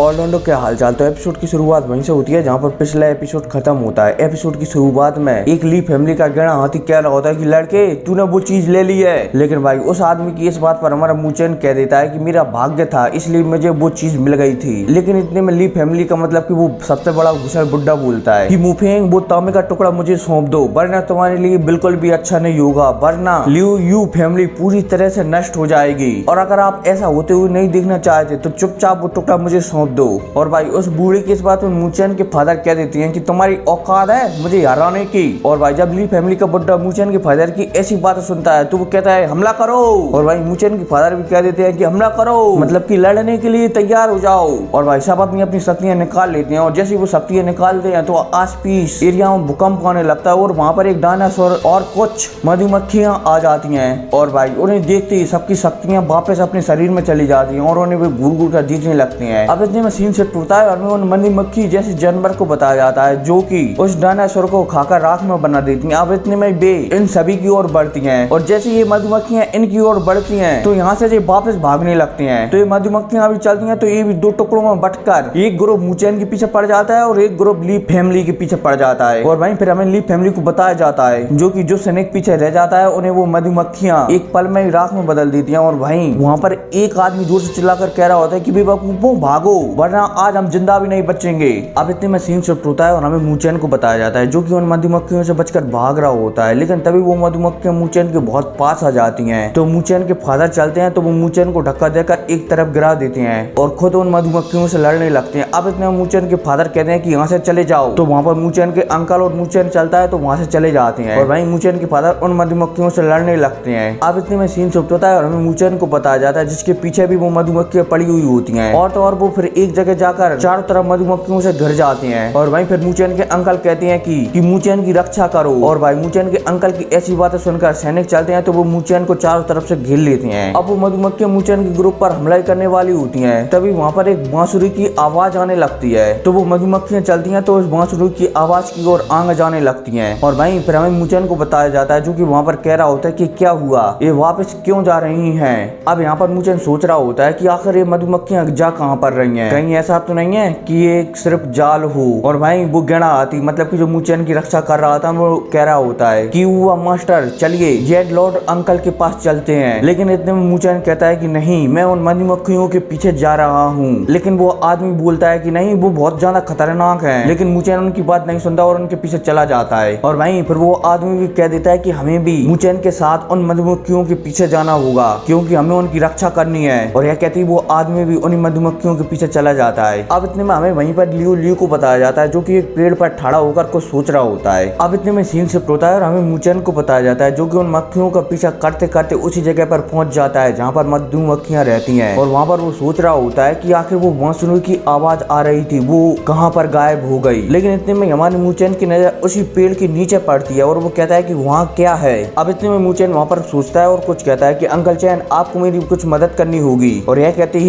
Orlando के हालचाल। तो एपिसोड की शुरुआत वहीं से होती है जहां पर पिछला एपिसोड खत्म होता है। एपिसोड की शुरुआत में एक ली फैमिली का गहना हाथी कह रहा होता है कि लड़के तूने वो चीज ले ली है, लेकिन भाई उस आदमी की इस बात पर हमारा मूचेन कह देता है कि मेरा भाग्य था इसलिए मुझे वो चीज मिल गई थी। लेकिन इतने में ली फैमिली का मतलब कि वो सबसे बड़ा घुसल बुड्ढा बोलता है कि मुफेंग वो तांबे का टुकड़ा मुझे सौंप दो वरना तुम्हारे लिए बिल्कुल भी अच्छा नहीं होगा, वरना लियू यू फैमिली पूरी तरह से नष्ट हो जाएगी। और अगर आप ऐसा होते हुए नहीं देखना चाहते तो चुपचाप वो टुकड़ा मुझे सौंप दो। और भाई उस बूढ़े की इस बात में मूचेन के फादर कह देती हैं कि तुम्हारी औकात है मुझे हराने की। और भाई जब ली फैमिली का बुड्ढा मूचेन के फादर की ऐसी बात सुनता है तो वो कहता है हमला करो। और भाई मूचेन के फादर भी कह देते हैं कि हमला करो मतलब कि लड़ने के लिए तैयार हो जाओ। और भाई सब अपनी अपनी शक्तियां निकाल लेते हैं और जैसे वो शक्तियां निकालते हैं तो आस पास एरिया में भूकंप आने लगता है और वहाँ पर एक डायनासोर और कुछ मधुमक्खियां आ जाती हैं। और भाई उन्हें देखते ही सबकी शक्तियां वापस अपने शरीर में चली जाती हैं और उन्हें भी घूर घूर कर दिखने लगती हैं। अब इतने में सीन सेट होता है और उन मधुमक्खी जैसे जानवर को बताया जाता है जो कि उस डायनासोर को खाकर राख में बना देती हैं। अब इतने में बे इन सभी की ओर बढ़ती हैं और जैसे ये मधुमक्खियां इनकी ओर बढ़ती हैं तो यहाँ से ये वापस भागने लगती हैं। तो ये मधुमक्खियां भी चलती हैं तो ये भी दो टुकड़ों में बंटकर एक ग्रुप मूचेन के पीछे पड़ जाता है और एक ग्रुप ली फैमिली के पीछे पड़ जाता है। और वहीं फिर हमें ली फैमिली को बताया जाता है जो कि जो सैनिक पीछे रह जाता है उन्हें वो मधुमक्खियां एक पल में ही राख में बदल देती हैं। और वहीं वहाँ पर एक आदमी जोर से चिल्लाकर कह रहा होता है कि बेवकूफों भागो वरना आज हम जिंदा भी नहीं बचेंगे। अब इतने में सीन शिफ्ट होता है और हमें मूचेन को बताया जाता है जो कि उन मधुमक्खियों से बचकर भाग रहा होता है। लेकिन तभी वो मधुमक्खियां मूचेन के बहुत पास आ जाती हैं तो मूचेन के फादर चलते हैं तो वो मूचेन को धक्का देकर एक तरफ गिरा देते हैं और खुद उन मधुमक्खियों से लड़ने लगते हैं। अब इतने में मूचेन के फादर कहते हैं कि यहाँ से चले जाओ तो वहाँ पर मूचेन के अंकल और मूचेन चलता है तो वहाँ से चले जाते हैं और वहीं मूचेन के फादर उन मधुमक्खियों से लड़ने लगते हैं। अब इतने में सीन शिफ्ट होता है और हमें मूचेन को बताया जाता है जिसके पीछे भी वो मधुमक्खियां पड़ी हुई होती हैं और तो और वो फिर एक जगह जाकर चारों तरफ मधुमक्खियों से घर जाते हैं। और वहीं फिर मूचेन के अंकल कहते हैं कि मूचेन की रक्षा करो। और भाई मूचेन के अंकल की ऐसी बातें सुनकर सैनिक चलते हैं तो वो मूचेन को चारों तरफ से घेर लेते हैं। अब वो मधुमक्खियां मूचेन के ग्रुप पर हमला करने वाली होती हैं तभी वहाँ पर एक बांसुरी की आवाज आने लगती है तो वो मधुमक्खियां चलती हैं तो उस बांसुरी की आवाज की ओर आगे जाने लगती हैं। और वहीं फिर हमें मूचेन को बताया जाता है जो कि वहाँ पर कह रहा होता है कि क्या हुआ ये वापस क्यों जा रही हैं। अब यहाँ पर मूचेन सोच रहा होता है कि आखिर ये मधुमक्खियां जा कहाँ पर रही हैं, कहीं ऐसा तो नहीं है कि ये सिर्फ जाल हो। और भाई वो गणा आती मतलब कि जो मूचेन की रक्षा कर रहा था वो कह रहा होता है कि वो मास्टर चलिए जेड लॉर्ड अंकल के पास चलते हैं। लेकिन इतने में मूचेन कहता है कि नहीं मैं उन मधुमक्खियों के पीछे जा रहा हूँ। लेकिन वो आदमी बोलता है कि नहीं वो बहुत ज्यादा खतरनाक है। लेकिन मूचेन उनकी बात नहीं सुनता और उनके पीछे चला जाता है। और वहीं फिर वो आदमी भी कह देता है कि हमें भी मूचेन के साथ उन मधुमक्खियों के पीछे जाना होगा क्योंकि हमें उनकी रक्षा करनी है। और यह कहती वो आदमी भी उन मधुमक्खियों के पीछे चला जाता है। अब इतने में हमें वहीं पर लियू को बताया जाता है जो कि एक पेड़ पर खड़ा होकर कुछ सोच रहा होता है। अब इतने में सीन शिफ्ट होता है और हमें मूचेन को बताया जाता है जो कि उन मक्खियों का पीछा करते करते उसी जगह पर पहुंच जाता है जहाँ पर मधुमक्खियां रहती हैं। और वहाँ पर वो सोच रहा होता है कि आखिर वो बांसुरी की आवाज आ रही थी वो कहाँ पर गायब हो गई। लेकिन इतने में हमारे मूचेन की नजर उसी पेड़ के नीचे पड़ती है और वो कहता है कि वहाँ क्या है। अब इतने में मूचेन वहाँ पर सोचता है और कुछ कहता है कि अंकल चैन आपको मेरी कुछ मदद करनी होगी। और यह कहते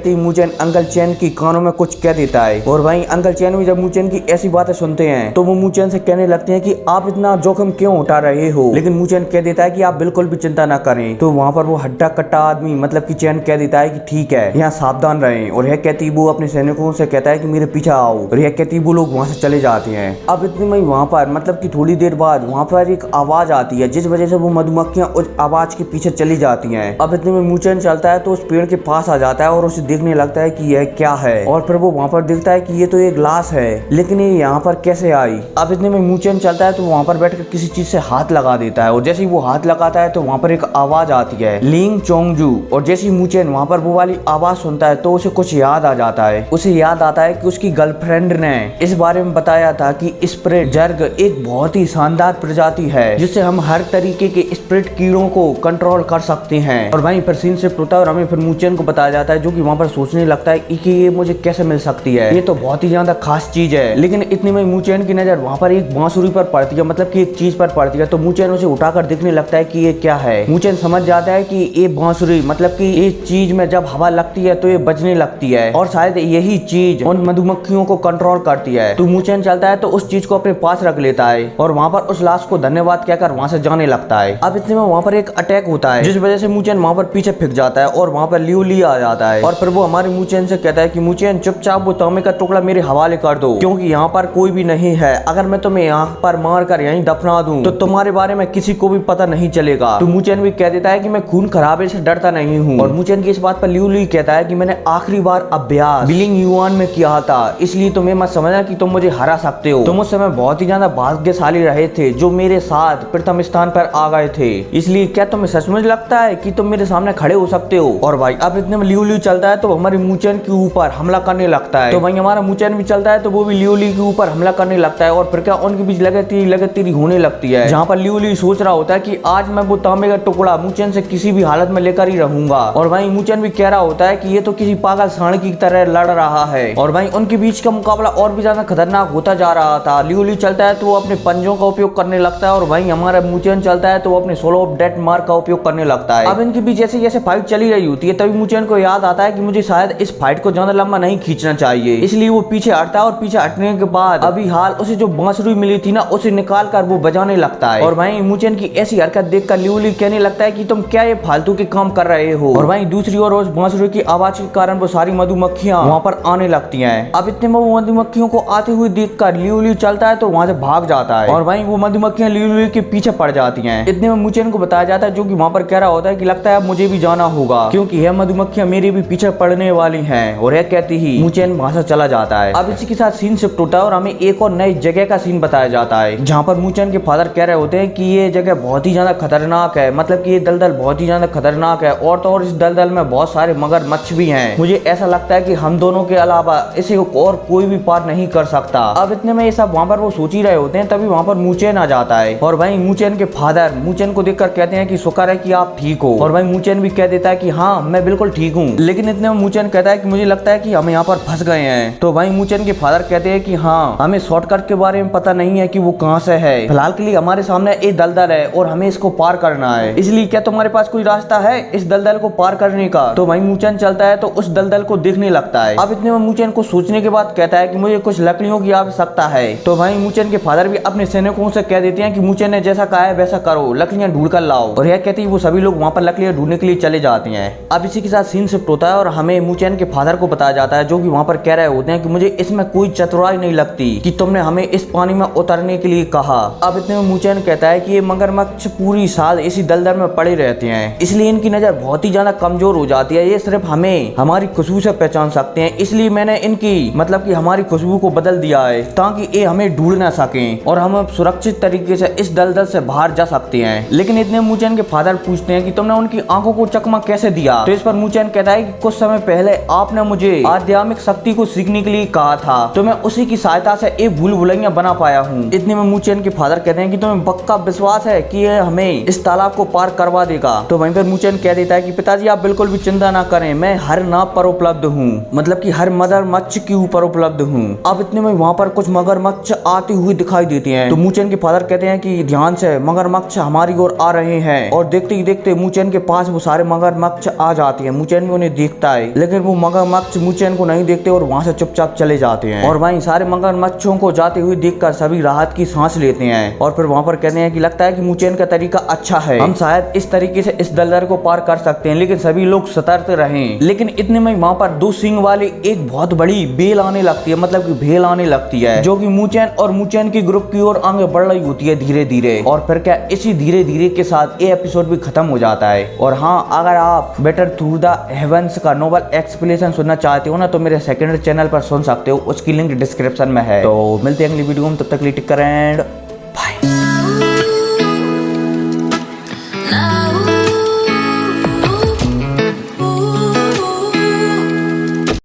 ही मूचेन अंकल चैन की कानों में कुछ कह देता है। और वहीं अंकल चैन भी जब मूचेन की ऐसी बातें सुनते हैं तो वो मूचेन से कहने लगते हैं कि आप इतना जोखिम क्यों उठा रहे हो। लेकिन मूचेन कह देता है कि आप बिल्कुल भी चिंता ना करें। तो वहाँ पर वो हड्डा कट्टा आदमी मतलब कि चैन कह देता है कि ठीक है यहाँ सावधान रहें। और यह कहती वो अपने सैनिकों से कहता है कि मेरे पीछे आओ। और यह कहती वो लोग वहाँ से चले जाते हैं। अब इतने में वहाँ पर मतलब कि थोड़ी देर बाद वहाँ पर एक आवाज आती है जिस वजह से वो मधुमक्खियां उस आवाज के पीछे चली जाती हैं। अब इतने में मूचेन चलता है तो उस पेड़ के पास आ जाता है और उसे देखने लगता है कि यह क्या है। और फिर वो वहाँ पर देखता है कि ये तो एक लाश है लेकिन ये यहाँ पर कैसे आई। अब इतने में मूचेन चलता है तो वहाँ पर बैठकर किसी चीज से हाथ लगा देता है और जैसे ही वो हाथ लगाता है तो वहाँ पर एक आवाज आती है लिंग चोंगजू। और जैसे ही मूचेन वहाँ पर वो वाली आवाज सुनता है तो उसे कुछ याद आ जाता है। उसे याद आता है कि उसकी गर्लफ्रेंड ने इस बारे में बताया था कि स्पिरिट जर्ग एक बहुत ही शानदार प्रजाति है जिससे हम हर तरीके के स्पिरिट कीड़ों को कंट्रोल कर सकते हैं। और वहीं पर सीन शिफ्ट होता है और हमें फिर मूचेन को बताया जाता है जो कि वहाँ पर सोचने लगता है कि ये मुझे कैसे मिल सकती है, ये तो बहुत ही ज्यादा खास चीज है। लेकिन इतने में मूचेन की नजर वहाँ पर एक बांसुरी पर पड़ती है मतलब कि एक चीज पर पड़ती है तो मूचेन उसे उठाकर देखने लगता है कि ये क्या है। मूचेन समझ जाता है कि ये बांसुरी मतलब कि ये चीज में जब हवा लगती है तो ये बजने लगती है और शायद यही चीज उन मधुमक्खियों को कंट्रोल करती है। तो मूचेन चलता है तो उस चीज को अपने पास रख लेता है और वहाँ पर उस लाश को धन्यवाद कहकर वहाँ से जाने लगता है। अब इतने में वहाँ पर एक अटैक होता है जिस वजह से मूचेन वहाँ पर पीछे फिक जाता है और वहाँ पर लियू आ जाता है और फिर वो हमारे मूचेन से कहता है कि मुचेन चुपचाप वो तांबे का टुकड़ा मेरे हवाले कर दो, क्योंकि यहाँ पर कोई भी नहीं है। अगर मैं तुम्हें यहाँ पर मार कर यहीं दफना दूं तो तुम्हारे बारे में किसी को भी पता नहीं चलेगा। तो मुचेन भी कह देता है कि मैं खून खराबे से डरता नहीं हूँ। और मुचेन की इस बात पर लियू ली कहता है कि मैंने आखिरी बार अभ्यास बिलिंग युआन में किया था, इसलिए तुम्हें मत समझना कि तुम मुझे हरा सकते हो। तुम उस समय बहुत ही ज्यादा भाग्यशाली रहे थे जो मेरे साथ प्रथम स्थान पर आ गए थे, इसलिए क्या तुम्हें सचमुच लगता है कि तुम मेरे सामने खड़े हो सकते हो। और भाई अब इतने में लियू ली चलता है तो हमारी मुचेन के ऊपर हमला करने लगता है। तो भाई हमारा मुचेन भी चलता है तो वो भी लियू ली के ऊपर हमला करने लगता है। और फिर क्या उनके बीच लगातार होने लगती है, जहाँ पर लियू ली सोच रहा होता है कि आज मैं वो तांबे का टुकड़ा मुचेन से किसी भी हालत में लेकर ही रहूंगा। और भाई मुचेन भी कह रहा होता है कि ये तो किसी पागल सांड की तरह लड़ रहा है। और भाई उनके बीच का मुकाबला और भी ज्यादा खतरनाक होता जा रहा था। लियू ली चलता है तो वो अपने पंजों का उपयोग करने लगता है और भाई हमारा मुचेन चलता है तो वो अपने सोलो ऑफ डेथ मार्क का उपयोग करने लगता है। अब इनके बीच जैसे जैसे फाइट चली रही होती है तभी मुचेन को याद आता है कि मुझे शायद इस फाइट को ज्यादा लंबा नहीं खींचना चाहिए, इसलिए वो पीछे हटता है। और पीछे हटने के बाद अभी हाल उसे जो बांसुरी मिली थी ना उसे निकाल कर वो बजाने लगता है। और भाई मुचेन की ऐसी हरकत देखकर लियू ली कहने लगता है कि तुम क्या ये फालतू के काम कर रहे हो। और भाई दूसरी ओर उस बांसुरी की आवाज के कारण वो सारी मधुमक्खियां वहाँ पर आने लगती हैं। अब इतने में वो मधुमक्खियों को आते हुए देखकर लियू ली चलता है तो वहाँ से भाग जाता है। और भाई वो मधुमक्खियां लियू ली के पीछे पड़ जाती हैं। इतने में मुचेन को बताया जाता है जो कि वहाँ पर कह रहा होता है कि लगता है अब मुझे भी जाना होगा, क्योंकि यह मधुमक्खियां मेरे भी पीछे पड़ने वाली हैं। और यह कहती ही मुचेन वहाँ से चला जाता है। अब इसी के साथ सीन शिफ्ट होता है और हमें एक और नई जगह का सीन बताया जाता है, जहाँ पर मुचेन के फादर कह रहे होते हैं कि ये जगह बहुत ही ज्यादा खतरनाक है, मतलब कि ये दलदल बहुत ही ज्यादा खतरनाक है। और तो और इस दलदल में बहुत सारे मगरमच्छ भी हैं। मुझे ऐसा लगता है कि हम दोनों के अलावा इसे और कोई भी पार नहीं कर सकता। अब इतने में ये सब वहाँ पर वो सोच ही रहे होते हैं तभी वहाँ पर मुचेन आ जाता है। और भाई मुचेन के फादर मुचेन को देखकर कहते हैं कि शुक्र है कि आप ठीक हो। और भाई मुचेन भी कह देता है कि हाँ मैं बिल्कुल ठीक हूँ। लेकिन इतने में मुचेन कहता है कि मुझे लगता है कि हम यहाँ पर फंस गए हैं। तो भाई मुचेन के फादर कहते हैं कि हाँ हमें शॉर्टकट के बारे में पता नहीं है कि वो कहाँ से है, फिलहाल के लिए हमारे सामने एक दलदल है और हमें इसको पार करना है, इसलिए क्या तुम्हारे पास कोई रास्ता है इस दलदल को पार करने का। तो भाई मुचेन चलता है तो उस दलदल को देखने लगता है। अब इतने में मुचेन को सोचने के बाद कहता है कि मुझे कुछ लकड़ियों की आवश्यकता है। तो भाई मुचेन के फादर भी अपने सैनिकों से कह देते हैं कि मुचेन ने जैसा कहा है वैसा करो, लकड़ियां ढूंढ कर लाओ। और यह कहती है वो सभी लोग वहाँ पर लकड़ियां ढूंढने के लिए चले जाते हैं। अब इसी के साथ सीन शिफ्ट होता है और हमें मुचेन के फादर को बताया जाता है जो कि वहाँ पर कह रहे होते हैं कि मुझे इसमें कोई चतुराई नहीं लगती कि तुमने हमें इस पानी में उतरने के लिए कहा। अब इतने में मुचेन कहता है कि ये मगरमच्छ पूरी साल इसी दलदल में पड़े रहते हैं, इसलिए इनकी नजर बहुत ही ज्यादा कमजोर हो जाती है, ये सिर्फ हमें हमारी खुशबू से पहचान सकते हैं, इसलिए मैंने इनकी मतलब कि हमारी खुशबू को बदल दिया है ताकि ये हमें ढूंढ ना सकें और हम सुरक्षित तरीके से इस दलदल से बाहर जा सकते हैं। लेकिन इतने मुचेन के फादर पूछते हैं कि तुमने उनकी आंखों को चकमा कैसे दिया। तो इस पर मुचेन कहता है कि कुछ समय पहले आपने मुझे आध्यात्मिक शक्ति को सीखने के लिए कहा था, तो मैं उसी की सहायता से एक भूल भुलैया बना पाया हूँ। इतने में मुचेन के फादर कहते हैं कि तुम्हें पक्का विश्वास है कि ये हमें इस तालाब को पार करवा देगा। तो वहीं पर मुचेन कह देता है कि पिताजी आप बिल्कुल भी चिंता ना करें, मैं हर नाव पर उपलब्ध हूँ, मतलब कि हर मगरमच्छ के ऊपर उपलब्ध हूँ। अब इतने में वहाँ पर कुछ मगरमच्छ आते हुए दिखाई देते हैं। तो मुचेन के फादर कहते हैं कि ध्यान से, मगरमच्छ हमारी ओर आ रहे हैं। और देखते ही देखते मुचेन के पास वो सारे मगरमच्छ आ जाते हैं। मुचेन भी उन्हें देखता है लेकिन वो मगरमच्छ मुचेन को नहीं देखते और वहाँ से चुपचाप चले जाते हैं। और वहीं सारे मगरमच्छों को जाते हुए देखकर सभी राहत की सांस लेते हैं और फिर वहाँ पर कहते हैं कि लगता है कि मुचेन का तरीका अच्छा है, हम शायद इस तरीके से इस दलदल को पार कर सकते हैं, लेकिन सभी लोग सतर्क रहें। लेकिन इतने में वहाँ पर दो सींग वाली एक बहुत बड़ी बेल आने लगती है, मतलब कि भेल आने लगती है, जो कि मुचेन और मुचेन की ग्रुप की ओर आगे बढ़ रही होती है धीरे धीरे। और फिर क्या इसी धीरे धीरे के साथ ये एपिसोड भी खत्म हो जाता है। और हाँ, अगर आप बेटर थ्रू द हेवंस का नोबल एक्सप्लेनेशन सुनना चाहते हो ना तो मेरे सेकेंडरी चैनल पर सुन सकते हो, उसकी लिंक डिस्क्रिप्शन में है। तो मिलते हैं अगली वीडियो में, तब तक के लिए टेक केयर एंड